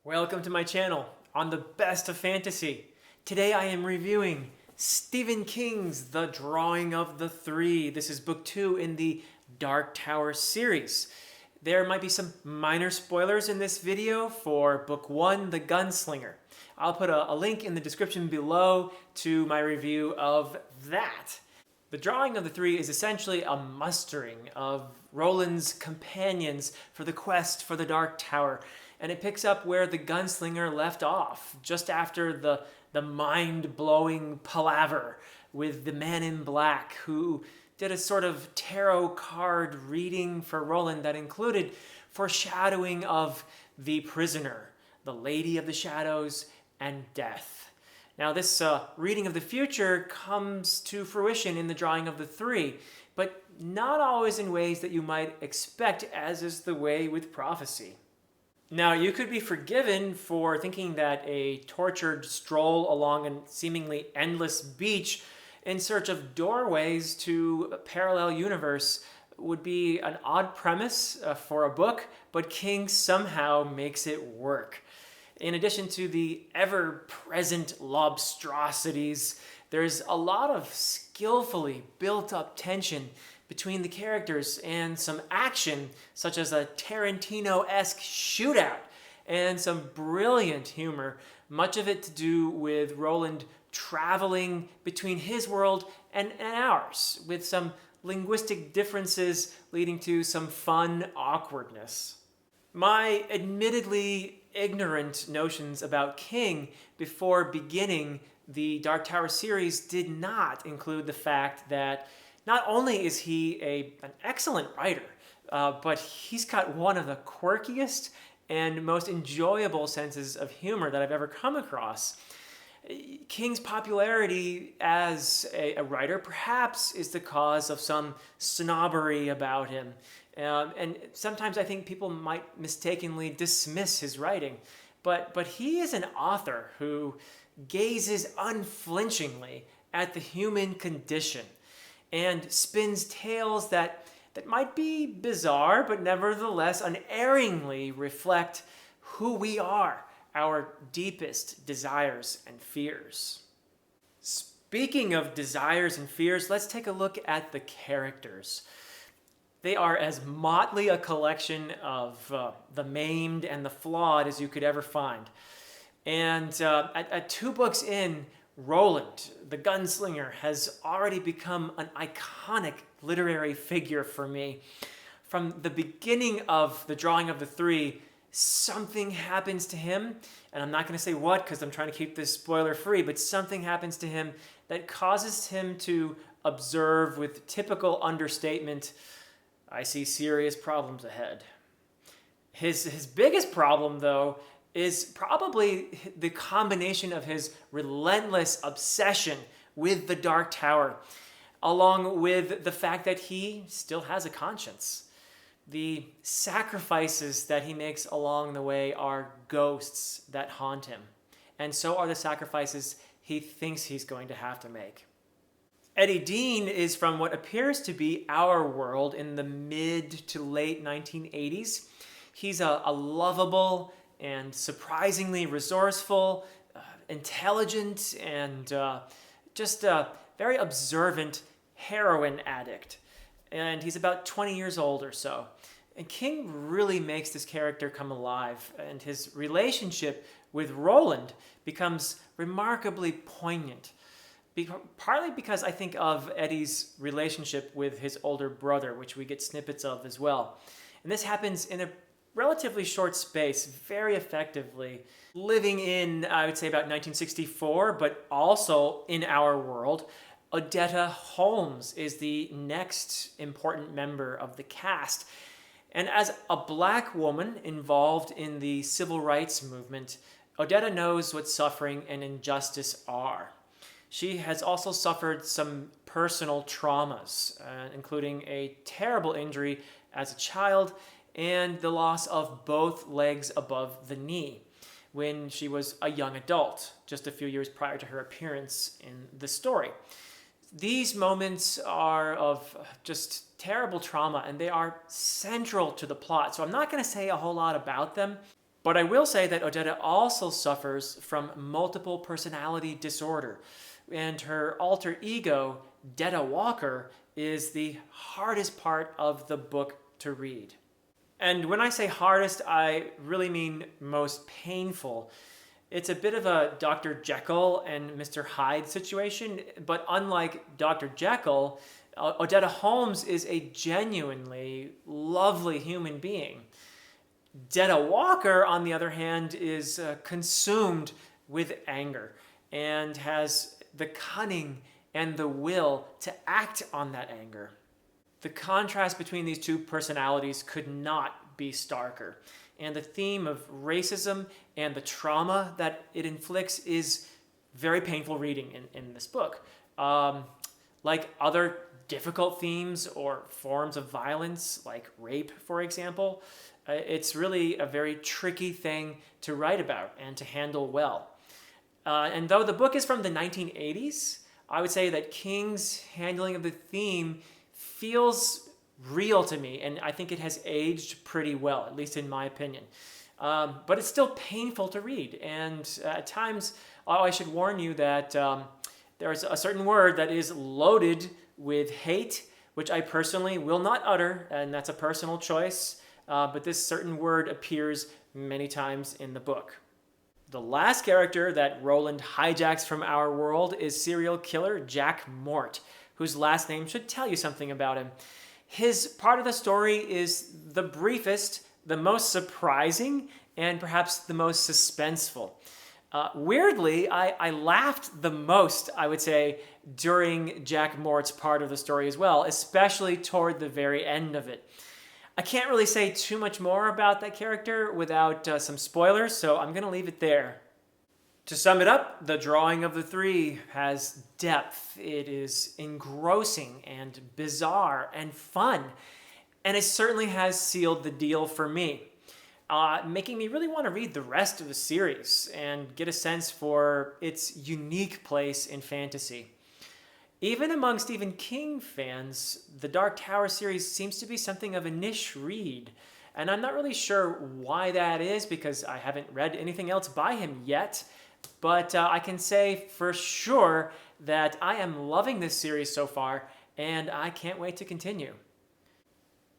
Welcome to my channel on the best of fantasy. Today I am reviewing Stephen King's The Drawing of the Three. This is book 2 in the Dark Tower series. There might be some minor spoilers in this video for book 1, The Gunslinger. I'll put a link in the description below to my review of that. The Drawing of the Three is essentially a mustering of Roland's companions for the quest for the Dark Tower. And it picks up where the gunslinger left off, just after the mind-blowing palaver with the man in black, who did a sort of tarot card reading for Roland that included foreshadowing of the prisoner, the Lady of the Shadows, and death. Now this reading of the future comes to fruition in the Drawing of the Three, but not always in ways that you might expect, as is the way with prophecy. Now, you could be forgiven for thinking that a tortured stroll along a seemingly endless beach in search of doorways to a parallel universe would be an odd premise for a book, but King somehow makes it work. In addition to the ever-present lobstrosities, there's a lot of skillfully built-up tension between the characters and some action, such as a Tarantino-esque shootout, and some brilliant humor, much of it to do with Roland traveling between his world and ours, with some linguistic differences leading to some fun awkwardness. My admittedly ignorant notions about King before beginning the Dark Tower series did not include the fact that not only is he an excellent writer, but he's got one of the quirkiest and most enjoyable senses of humor that I've ever come across. King's popularity as a writer perhaps is the cause of some snobbery about him. And sometimes I think people might mistakenly dismiss his writing. But he is an author who gazes unflinchingly at the human condition and spins tales that might be bizarre, but nevertheless unerringly reflect who we are, our deepest desires and fears. Speaking of desires and fears, let's take a look at the characters. They are as motley a collection of the maimed and the flawed as you could ever find. And at 2 books in, Roland, the gunslinger, has already become an iconic literary figure for me. From the beginning of the Drawing of the Three, something happens to him, and I'm not going to say what because I'm trying to keep this spoiler-free, but something happens to him that causes him to observe with typical understatement, "I see serious problems ahead." His biggest problem, though, is probably the combination of his relentless obsession with the Dark Tower, along with the fact that he still has a conscience. The sacrifices that he makes along the way are ghosts that haunt him, and so are the sacrifices he thinks he's going to have to make. Eddie Dean is from what appears to be our world in the mid to late 1980s. He's a lovable and surprisingly resourceful, intelligent, and just a very observant heroin addict. And he's about 20 years old or so. And King really makes this character come alive, and his relationship with Roland becomes remarkably poignant. Partly because I think of Eddie's relationship with his older brother, which we get snippets of as well. And this happens in a relatively short space, very effectively, living in, I would say, about 1964, but also in our world. Odetta Holmes is the next important member of the cast. And as a black woman involved in the civil rights movement, Odetta knows what suffering and injustice are. She has also suffered some personal traumas, including a terrible injury as a child and the loss of both legs above the knee when she was a young adult, just a few years prior to her appearance in the story. These moments are of just terrible trauma, and they are central to the plot, so I'm not going to say a whole lot about them. But I will say that Odetta also suffers from multiple personality disorder, and her alter ego, Detta Walker, is the hardest part of the book to read. And when I say hardest, I really mean most painful. It's a bit of a Dr. Jekyll and Mr. Hyde situation, but unlike Dr. Jekyll, Odetta Holmes is a genuinely lovely human being. Detta Walker, on the other hand, is consumed with anger and has the cunning and the will to act on that anger. The contrast between these two personalities could not be starker. And the theme of racism and the trauma that it inflicts is very painful reading in this book. Like other difficult themes or forms of violence, like rape, for example, it's really a very tricky thing to write about and to handle well. And though the book is from the 1980s, I would say that King's handling of the theme feels real to me, and I think it has aged pretty well, at least in my opinion. But it's still painful to read, and at times, I should warn you that there's a certain word that is loaded with hate, which I personally will not utter, and that's a personal choice, but this certain word appears many times in the book. The last character that Roland hijacks from our world is serial killer Jack Mort, whose last name should tell you something about him. His part of the story is the briefest, the most surprising, and perhaps the most suspenseful. Weirdly, I laughed the most, I would say, during Jack Mort's part of the story as well, especially toward the very end of it. I can't really say too much more about that character without some spoilers, so I'm going to leave it there. To sum it up, The Drawing of the Three has depth. It is engrossing and bizarre and fun, and it certainly has sealed the deal for me, making me really want to read the rest of the series and get a sense for its unique place in fantasy. Even among Stephen King fans, the Dark Tower series seems to be something of a niche read, and I'm not really sure why that is because I haven't read anything else by him yet. But I can say for sure that I am loving this series so far, and I can't wait to continue.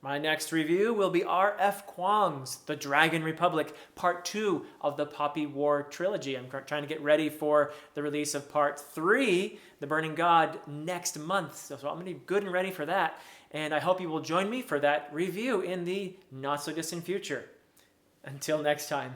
My next review will be R.F. Kuang's The Dragon Republic, Part 2 of the Poppy War trilogy. I'm trying to get ready for the release of Part 3, The Burning God, next month. So I'm going to be good and ready for that. And I hope you will join me for that review in the not-so-distant future. Until next time.